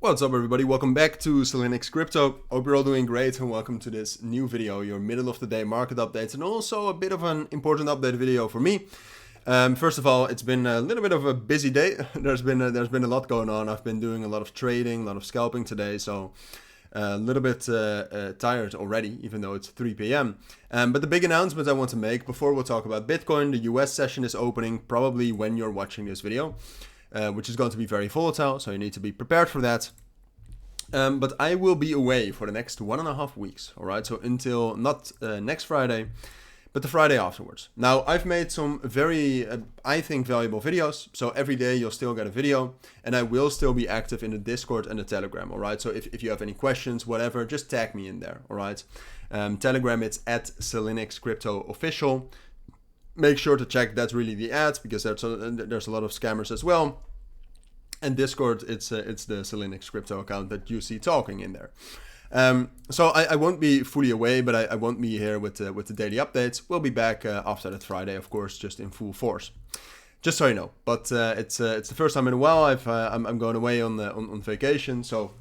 What's up everybody, welcome back to Cilinix Crypto. Hope you're all doing great and welcome to this new video, your middle of the day market updates and also a bit of an important update video for me. First of all, it's been a little bit of a busy day. There's been a lot going on. I've been doing a lot of trading, a lot of scalping today, so a little bit tired already, even though it's 3 p.m. But the big announcement I want to make before we'll talk about Bitcoin, the US session is opening probably when you're watching this video. Which is going to be very volatile, so you need to be prepared for that. But I will be away for the next 1.5 weeks, alright? So until not next Friday, but the Friday afterwards. Now, I've made some very, I think, valuable videos. So every day you'll still get a video, and I will still be active in the Discord and the Telegram, alright? So if you have any questions, whatever, just tag me in there, alright? Telegram, it's at cilinixfxcapital. Make sure to check that's really the ad, because there's a lot of scammers as well. And Discord, it's the Cilinix crypto account that you see talking in there. So I won't be fully away, but I won't be here with the daily updates. We'll be back after that Friday, of course, just in full force. Just so you know. But it's the first time in a while I'm going away on vacation, so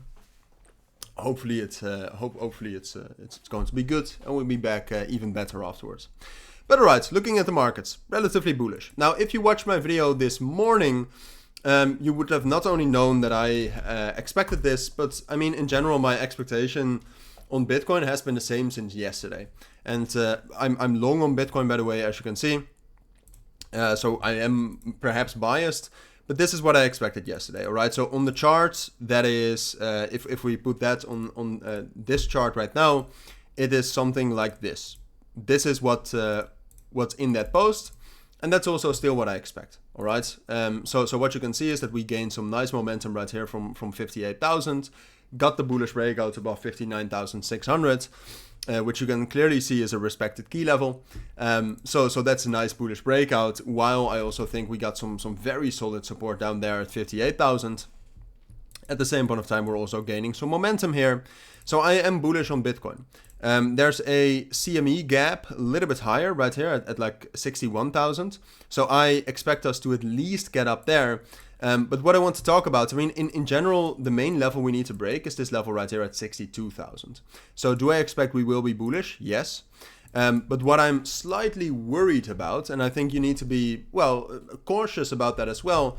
hopefully it's going to be good, and we'll be back even better afterwards. But alright, looking at the markets, relatively bullish. Now, if you watched my video this morning, you would have not only known that I expected this, but I mean, in general, my expectation on Bitcoin has been the same since yesterday. And I'm long on Bitcoin, by the way, as you can see. So I am perhaps biased, but this is what I expected yesterday, alright? So on the chart, that is, if we put that on this chart right now, it is something like this. This is what's in that post, and that's also still what I expect. All right. So what you can see is that we gained some nice momentum right here from 58,000, got the bullish breakout above 59,600, which you can clearly see is a respected key level. So that's a nice bullish breakout. While I also think we got some very solid support down there at 58,000. At the same point of time, we're also gaining some momentum here. So I am bullish on Bitcoin. There's a CME gap a little bit higher right here at like 61,000. So I expect us to at least get up there. But what I want to talk about, I mean, in general, the main level we need to break is this level right here at 62,000. So do I expect we will be bullish? Yes. But what I'm slightly worried about, and I think you need to be, well, cautious about that as well,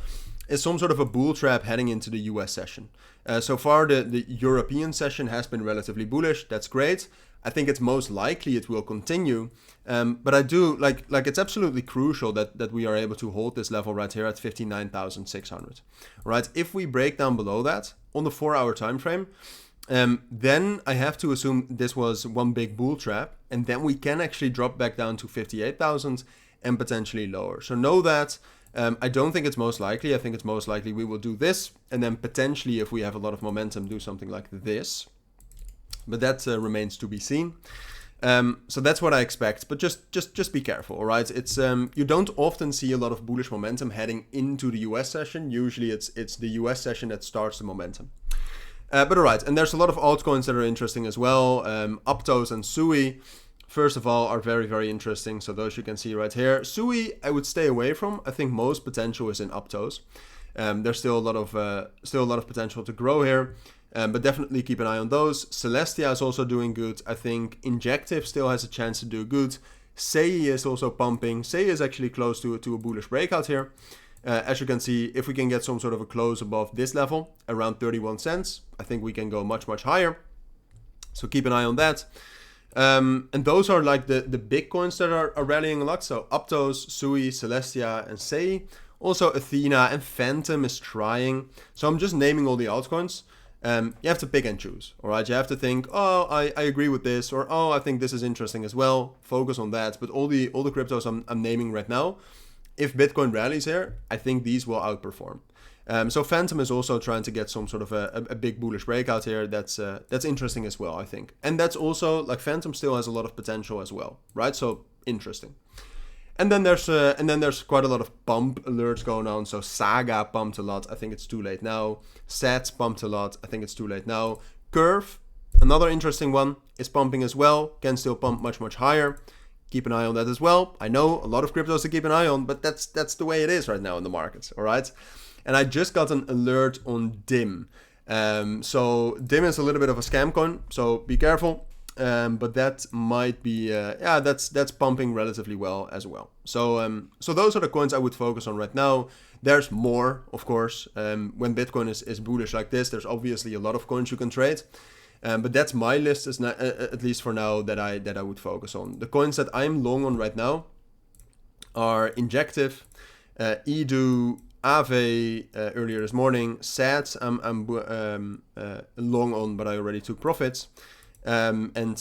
is some sort of a bull trap heading into the US session. So far, the European session has been relatively bullish. That's great. I think it's most likely it will continue. But I do, like it's absolutely crucial that we are able to hold this level right here at 59,600. Right? If we break down below that on the 4-hour time frame, then I have to assume this was one big bull trap, and then we can actually drop back down to 58,000 and potentially lower. So know that. I don't think it's most likely. I think it's most likely we will do this, and then potentially, if we have a lot of momentum, do something like this. But that remains to be seen. So that's what I expect. But just be careful, all right? It's you don't often see a lot of bullish momentum heading into the US session. Usually, it's the US session that starts the momentum. But all right, and there's a lot of altcoins that are interesting as well. Aptos and Sui, first of all, are very, very interesting. So those you can see right here. Sui, I would stay away from. I think most potential is in Aptos. There's still a lot of potential to grow here, but definitely keep an eye on those. Celestia is also doing good. I think Injective still has a chance to do good. Sei is also pumping. Sei is actually close to a bullish breakout here. As you can see, if we can get some sort of a close above this level, around 31 cents, I think we can go much, much higher. So keep an eye on that. And those are like the big coins that are rallying a lot. So Aptos, Sui, Celestia, and Sei. Also Athena and Phantom is trying. So I'm just naming all the altcoins. You have to pick and choose, all right? You have to think, oh, I agree with this, or oh, I think this is interesting as well. Focus on that. But all the cryptos I'm naming right now, if Bitcoin rallies here, I think these will outperform. So Phantom is also trying to get some sort of a big bullish breakout here. That's interesting as well, I think. And that's also, like, Phantom still has a lot of potential as well, right? So interesting. And then there's quite a lot of pump alerts going on. So Saga pumped a lot. I think it's too late now. Sats pumped a lot. I think it's too late now. Curve, another interesting one, is pumping as well. Can still pump much, much higher. Keep an eye on that as well. I know a lot of cryptos to keep an eye on, but that's the way it is right now in the markets, all right? And I just got an alert on DIM. So DIM is a little bit of a scam coin, so be careful. But that might be, yeah, that's pumping relatively well as well. So so those are the coins I would focus on right now. There's more, of course. When Bitcoin is bullish like this, there's obviously a lot of coins you can trade. But that's my list, is not, at least for now, that I would focus on. The coins that I'm long on right now are Injective, Edu, Aave earlier this morning, SAT I'm long on, but I already took profits. And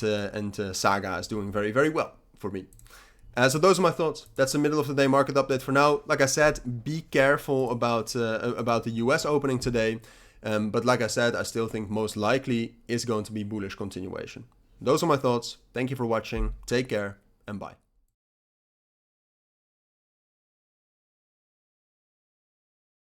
Saga is doing very, very well for me. So those are my thoughts. That's the middle of the day market update for now. Like I said, be careful about the US opening today. But like I said, I still think most likely is going to be bullish continuation. Those are my thoughts. Thank you for watching. Take care and bye.